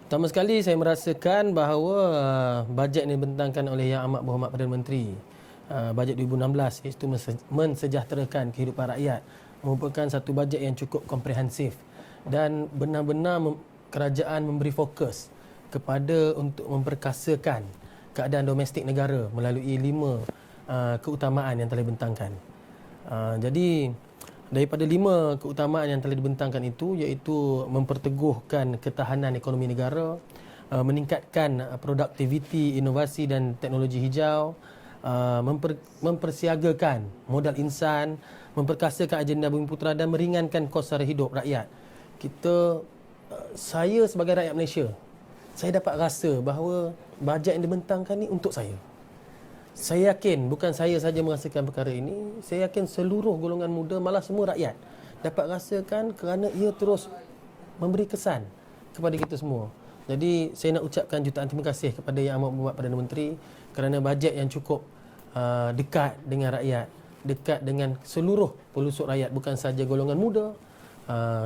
Pertama sekali saya merasakan bahawa bajet yang dibentangkan oleh Yang Amat Berhormat Perdana Menteri, bajet 2016, iaitu mensejahterakan kehidupan rakyat, merupakan satu bajet yang cukup komprehensif dan benar-benar kerajaan memberi fokus kepada untuk memperkasakan keadaan domestik negara melalui 5 keutamaan yang telah dibentangkan. Jadi daripada 5 keutamaan yang telah dibentangkan itu, iaitu memperteguhkan ketahanan ekonomi negara, meningkatkan produktiviti, inovasi dan teknologi hijau, mempersiagakan modal insan, memperkasakan agenda Bumiputera dan meringankan kos sara hidup rakyat. Saya sebagai rakyat Malaysia, saya dapat rasa bahawa bajet yang dibentangkan ni untuk saya. Saya yakin bukan saya saja merasakan perkara ini, saya yakin seluruh golongan muda, malah semua rakyat dapat rasakan kerana ia terus memberi kesan kepada kita semua. Jadi saya nak ucapkan jutaan terima kasih kepada Yang Amat Berhormat Perdana Menteri kerana bajet yang cukup dekat dengan rakyat, dekat dengan seluruh pelusuk rakyat, bukan saja golongan muda,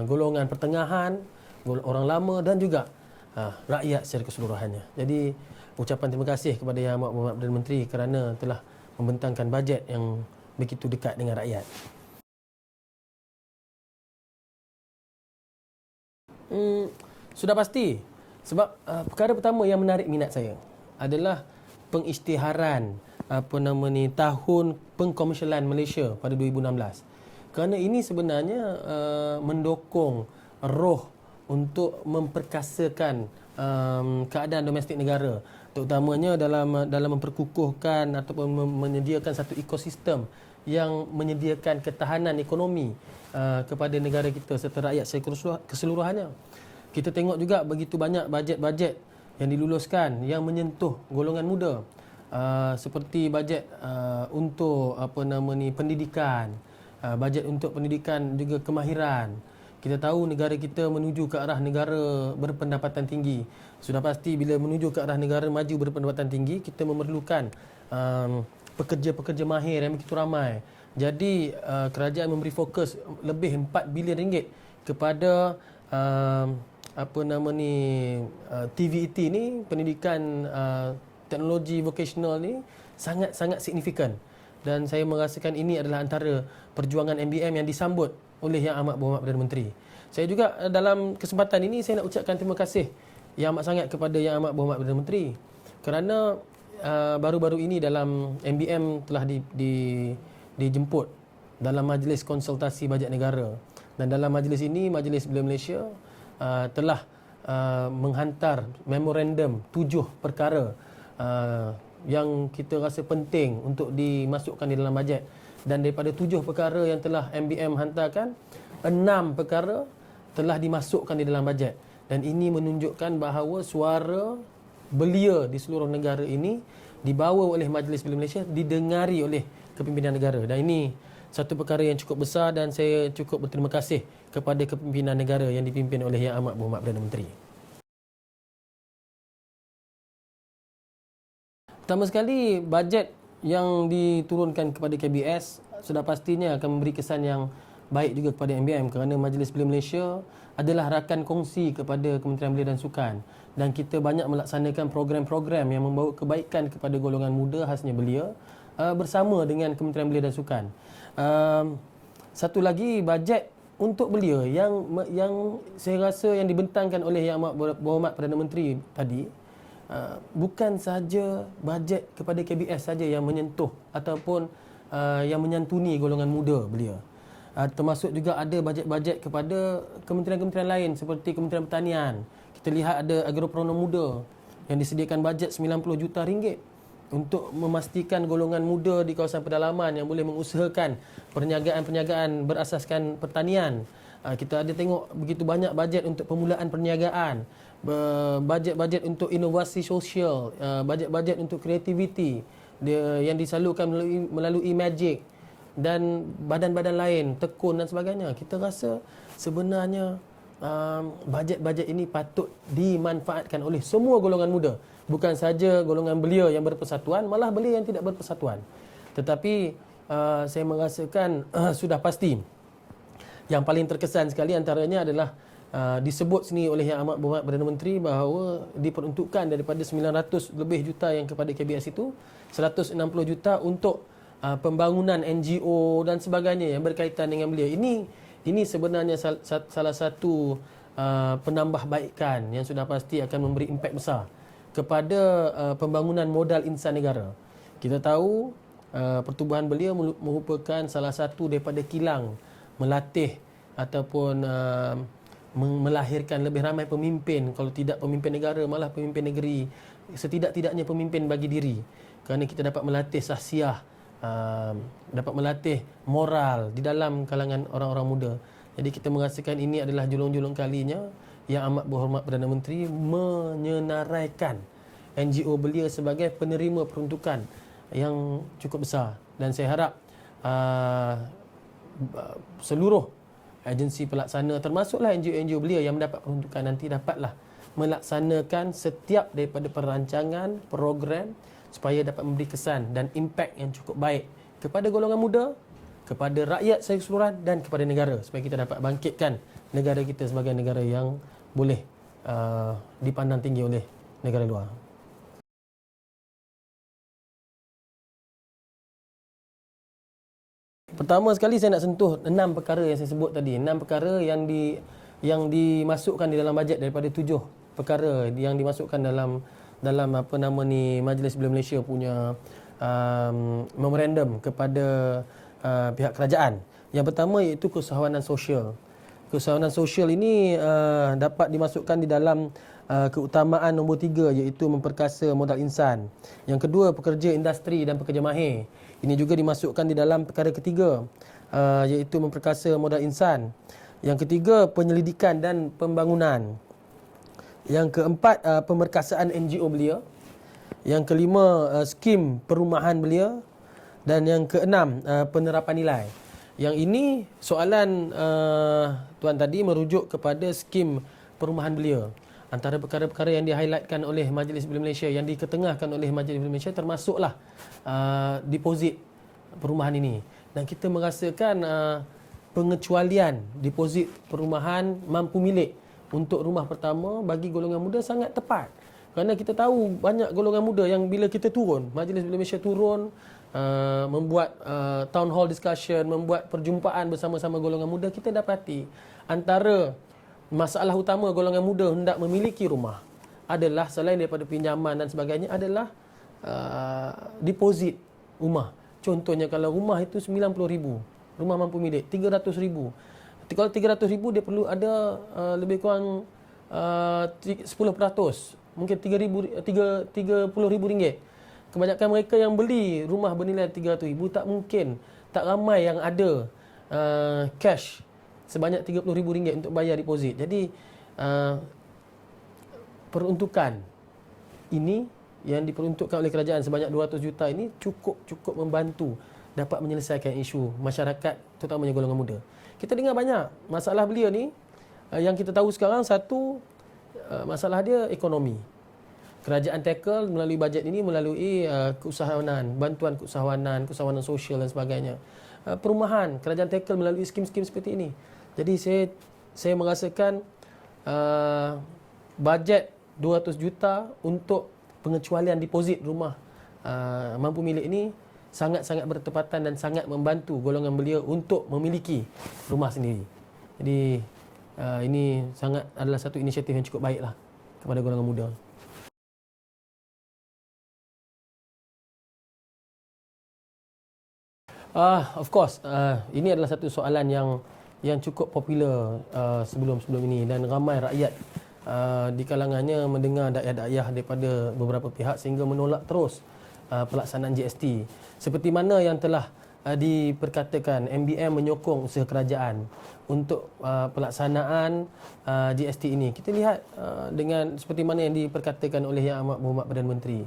golongan pertengahan, orang lama dan juga rakyat secara keseluruhannya. Jadi ucapan terima kasih kepada Yang Amat Berhormat Perdana Menteri kerana telah membentangkan bajet yang begitu dekat dengan rakyat. Sudah pasti. Sebab perkara pertama yang menarik minat saya adalah pengisytiharan tahun pengkomersialan Malaysia pada 2016. Kerana ini sebenarnya mendukung roh untuk memperkasakan keadaan domestik negara, terutamanya dalam memperkukuhkan ataupun menyediakan satu ekosistem yang menyediakan ketahanan ekonomi kepada negara kita serta rakyat secara keseluruhannya. Kita tengok juga begitu banyak bajet-bajet yang diluluskan yang menyentuh golongan muda, seperti bajet untuk pendidikan, bajet untuk pendidikan juga kemahiran. Kita tahu negara kita menuju ke arah negara berpendapatan tinggi. Sudah pasti bila menuju ke arah negara maju berpendapatan tinggi, kita memerlukan pekerja-pekerja mahir yang begitu ramai. Jadi kerajaan memberi fokus lebih 4 bilion ringgit kepada TVET ni, pendidikan teknologi vocational ni sangat-sangat signifikan. Dan saya merasakan ini adalah antara perjuangan MBM yang disambut oleh Yang Amat Berhormat Perdana Menteri. Saya juga dalam kesempatan ini saya nak ucapkan terima kasih yang amat sangat kepada Yang Amat Berhormat Perdana Menteri kerana baru-baru ini dalam MBM telah dijemput dalam majlis konsultasi bajet negara, dan dalam majlis ini Majlis Belia Malaysia telah menghantar memorandum 7 perkara yang kita rasa penting untuk dimasukkan di dalam bajet. Dan daripada 7 perkara yang telah MBM hantarkan, 6 perkara telah dimasukkan di dalam bajet. Dan ini menunjukkan bahawa suara belia di seluruh negara ini dibawa oleh Majlis Belia Malaysia, didengari oleh kepimpinan negara. Dan ini satu perkara yang cukup besar dan saya cukup berterima kasih kepada kepimpinan negara yang dipimpin oleh Yang Amat Berhormat Perdana Menteri. Pertama sekali, bajet yang diturunkan kepada KBS sudah pastinya akan memberi kesan yang baik juga kepada MBM kerana Majlis Belia Malaysia adalah rakan kongsi kepada Kementerian Belia dan Sukan, dan kita banyak melaksanakan program-program yang membawa kebaikan kepada golongan muda khasnya belia bersama dengan Kementerian Belia dan Sukan. Satu lagi, bajet untuk belia yang saya rasa yang dibentangkan oleh Yang Amat Berhormat Perdana Menteri tadi, bukan sahaja bajet kepada KBS saja yang menyentuh ataupun yang menyantuni golongan muda belia. Termasuk juga ada bajet-bajet kepada kementerian-kementerian lain seperti Kementerian Pertanian. Kita lihat ada Agroprono Muda yang disediakan bajet 90 juta ringgit untuk memastikan golongan muda di kawasan pedalaman yang boleh mengusahakan perniagaan-perniagaan berasaskan pertanian. Kita ada tengok begitu banyak bajet untuk permulaan perniagaan, bajet-bajet untuk inovasi sosial, bajet-bajet untuk kreativiti yang disalurkan melalui Magic dan badan-badan lain, Tekun dan sebagainya. Kita rasa sebenarnya bajet-bajet ini patut dimanfaatkan oleh semua golongan muda, bukan saja golongan belia yang berpersatuan, malah belia yang tidak berpersatuan. Tetapi saya merasakan sudah pasti Yang paling terkesan sekali antaranya adalah disebut sini oleh Yang Amat Berhormat Perdana Menteri bahawa diperuntukkan daripada 900 lebih juta yang kepada KBS itu 160 juta untuk pembangunan NGO dan sebagainya yang berkaitan dengan beliau. Ini sebenarnya salah satu penambahbaikan yang sudah pasti akan memberi impak besar kepada pembangunan modal insan negara. Kita tahu pertubuhan beliau merupakan salah satu daripada kilang melatih ataupun melahirkan lebih ramai pemimpin, kalau tidak pemimpin negara malah pemimpin negeri, setidak-tidaknya pemimpin bagi diri, kerana kita dapat melatih sahsiah, dapat melatih moral di dalam kalangan orang-orang muda. Jadi kita merasakan ini adalah julung-julung kalinya Yang Amat Berhormat Perdana Menteri menyenaraikan NGO belia sebagai penerima peruntukan yang cukup besar, dan saya harap seluruh agensi pelaksana termasuklah NGO-NGO belia yang mendapat peruntukan nanti dapatlah melaksanakan setiap daripada perancangan program supaya dapat memberi kesan dan impak yang cukup baik kepada golongan muda, kepada rakyat secara keseluruhan dan kepada negara, supaya kita dapat bangkitkan negara kita sebagai negara yang boleh dipandang tinggi oleh negara luar. Pertama sekali saya nak sentuh 6 perkara yang saya sebut tadi. 6 perkara yang dimasukkan di dalam bajet daripada 7 perkara yang dimasukkan dalam apa nama ni Majlis Belia Malaysia punya memorandum kepada pihak kerajaan. Yang pertama iaitu keusahawanan sosial. Keusahawanan sosial ini dapat dimasukkan di dalam keutamaan nombor 3 iaitu memperkasa modal insan. Yang kedua, pekerja industri dan pekerja mahir. Ini juga dimasukkan di dalam perkara ketiga iaitu memperkasa modal insan. Yang ketiga, penyelidikan dan pembangunan. Yang keempat, pemerkasaan NGO belia. Yang kelima, skim perumahan belia. Dan yang keenam, penerapan nilai. Yang ini soalan tuan tadi merujuk kepada skim perumahan belia. Antara perkara-perkara yang di-highlightkan oleh Majlis Belia Malaysia, yang diketengahkan oleh Majlis Belia Malaysia, termasuklah deposit perumahan ini. Dan kita merasakan pengecualian deposit perumahan mampu milik untuk rumah pertama bagi golongan muda sangat tepat. Kerana kita tahu banyak golongan muda yang bila kita turun, Majlis Belia Malaysia turun, membuat town hall discussion, membuat perjumpaan bersama-sama golongan muda, kita dapati antara masalah utama golongan muda hendak memiliki rumah adalah selain daripada pinjaman dan sebagainya adalah deposit rumah. Contohnya kalau rumah itu 90,000, rumah mampu milik 300,000. Kalau 300,000 dia perlu ada lebih kurang 10%, mungkin 30,000 ringgit. Kebanyakan mereka yang beli rumah bernilai 300,000 tak mungkin, tak ramai yang ada cash sebanyak 30,000 ringgit untuk bayar deposit. Jadi peruntukan ini yang diperuntukkan oleh kerajaan sebanyak 200 juta ini cukup membantu dapat menyelesaikan isu masyarakat, terutamanya golongan muda. Kita dengar banyak masalah belia ni. Yang kita tahu sekarang, satu masalah dia ekonomi. Kerajaan tackle melalui bajet ini melalui keusahawanan, bantuan keusahawanan sosial dan sebagainya. Perumahan, kerajaan tackle melalui skim-skim seperti ini. Jadi saya merasakan bajet 200 juta untuk pengecualian deposit rumah mampu milik ini sangat-sangat bertepatan dan sangat membantu golongan belia untuk memiliki rumah sendiri. Jadi ini sangat adalah satu inisiatif yang cukup baiklah kepada golongan muda. Of course, ini adalah satu soalan yang cukup popular sebelum-sebelum ini, dan ramai rakyat di kalangannya mendengar dakyah-dakyah daripada beberapa pihak sehingga menolak terus pelaksanaan GST. Seperti mana yang telah diperkatakan, MBM menyokong usaha kerajaan untuk pelaksanaan GST ini. Kita lihat dengan seperti mana yang diperkatakan oleh Yang Amat Berhormat Perdana Menteri.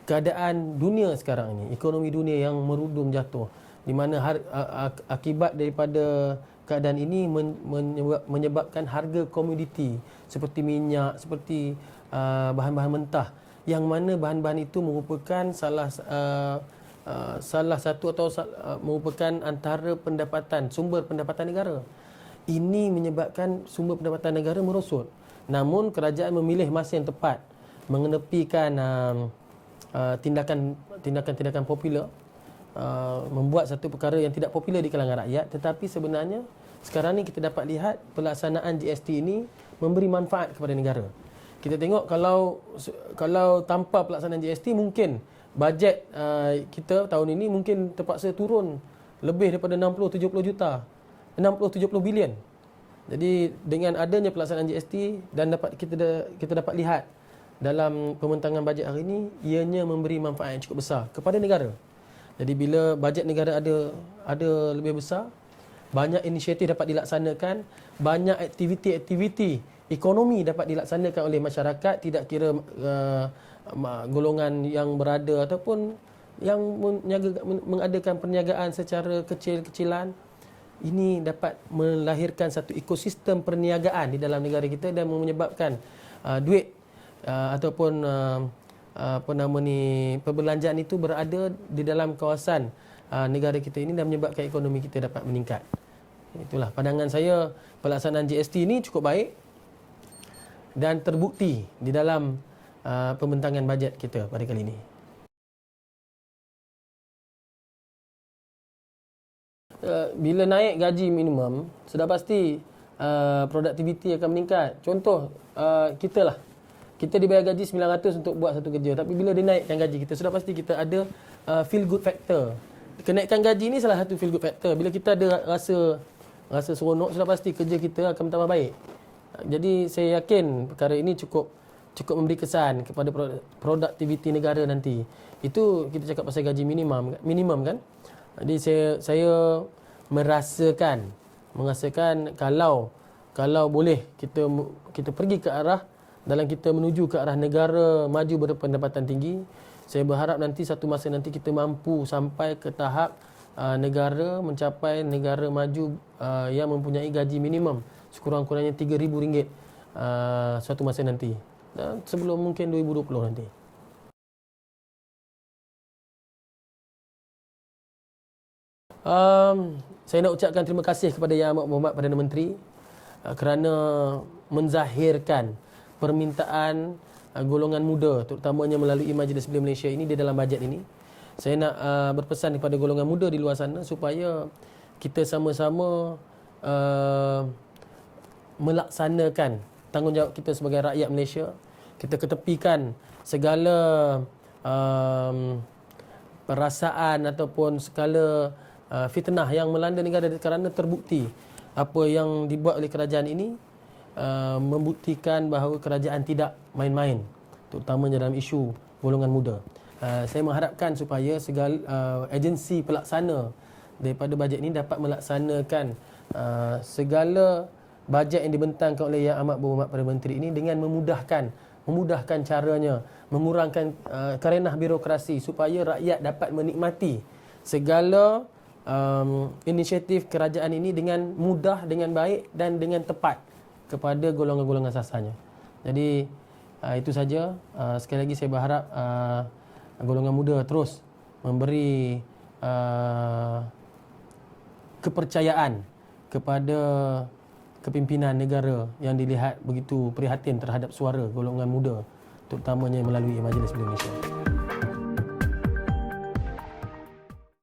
Keadaan dunia sekarang ini, ekonomi dunia yang merudum jatuh, di mana akibat daripada keadaan ini menyebabkan harga komoditi seperti minyak, seperti bahan-bahan mentah, yang mana bahan-bahan itu merupakan salah satu atau merupakan antara sumber pendapatan negara. Ini menyebabkan sumber pendapatan negara merosot. Namun kerajaan memilih masa yang tepat mengenepikan tindakan-tindakan popular, membuat satu perkara yang tidak popular di kalangan rakyat, tetapi sebenarnya sekarang ni kita dapat lihat pelaksanaan GST ini memberi manfaat kepada negara. Kita tengok kalau tanpa pelaksanaan GST mungkin bajet kita tahun ini mungkin terpaksa turun lebih daripada 60-70 juta, 60-70 bilion. Jadi dengan adanya pelaksanaan GST dan kita dapat lihat dalam pembentangan bajet hari ini, ianya memberi manfaat yang cukup besar kepada negara. Jadi bila bajet negara ada lebih besar, banyak inisiatif dapat dilaksanakan, banyak aktiviti-aktiviti ekonomi dapat dilaksanakan oleh masyarakat, tidak kira golongan yang berada ataupun yang mengadakan perniagaan secara kecil-kecilan. Ini dapat melahirkan satu ekosistem perniagaan di dalam negara kita dan menyebabkan duit ataupun perbelanjaan itu berada di dalam kawasan negara kita ini dan menyebabkan ekonomi kita dapat meningkat. Itulah pandangan saya, pelaksanaan GST ini cukup baik dan terbukti di dalam pembentangan bajet kita pada kali ini. Bila naik gaji minimum, sudah pasti produktiviti akan meningkat. Contoh, kita dibayar gaji 900 untuk buat satu kerja, tapi bila dinaikkan gaji kita, sudah pasti kita ada feel good factor. Kenaikan gaji ni salah satu feel good factor. Bila kita ada rasa seronok, sudah pasti kerja kita akan bertambah baik. Jadi saya yakin perkara ini cukup memberi kesan kepada produktiviti negara nanti. Itu kita cakap pasal gaji minimum kan. Jadi saya merasakan kalau boleh kita pergi ke arah dalam kita menuju ke arah negara maju berpendapatan tinggi, saya berharap nanti satu masa nanti kita mampu sampai ke tahap negara mencapai negara maju yang mempunyai gaji minimum sekurang-kurangnya RM3,000 suatu masa nanti. Dan sebelum mungkin 2020 nanti. Saya nak ucapkan terima kasih kepada Yang Amat Berhormat Perdana Menteri kerana menzahirkan permintaan golongan muda, terutamanya melalui Majlis Belia Malaysia ini di dalam bajet ini. Saya nak berpesan kepada golongan muda di luar sana supaya kita sama-sama melaksanakan tanggungjawab kita sebagai rakyat Malaysia. Kita ketepikan segala perasaan ataupun segala fitnah yang melanda negara kerana terbukti apa yang dibuat oleh kerajaan ini membuktikan bahawa kerajaan tidak main-main, terutamanya dalam isu golongan muda. Saya mengharapkan supaya segala agensi pelaksana daripada bajet ini dapat melaksanakan segala bajet yang dibentangkan oleh Yang Amat Berhormat Perdana Menteri ini dengan memudahkan caranya, mengurangkan karenah birokrasi supaya rakyat dapat menikmati segala inisiatif kerajaan ini dengan mudah, dengan baik dan dengan tepat kepada golongan-golongan sasarnya. Jadi itu saja. Sekali lagi saya berharap golongan muda terus memberi kepercayaan kepada kepimpinan negara yang dilihat begitu prihatin terhadap suara golongan muda, terutamanya melalui Majlis Belia Malaysia.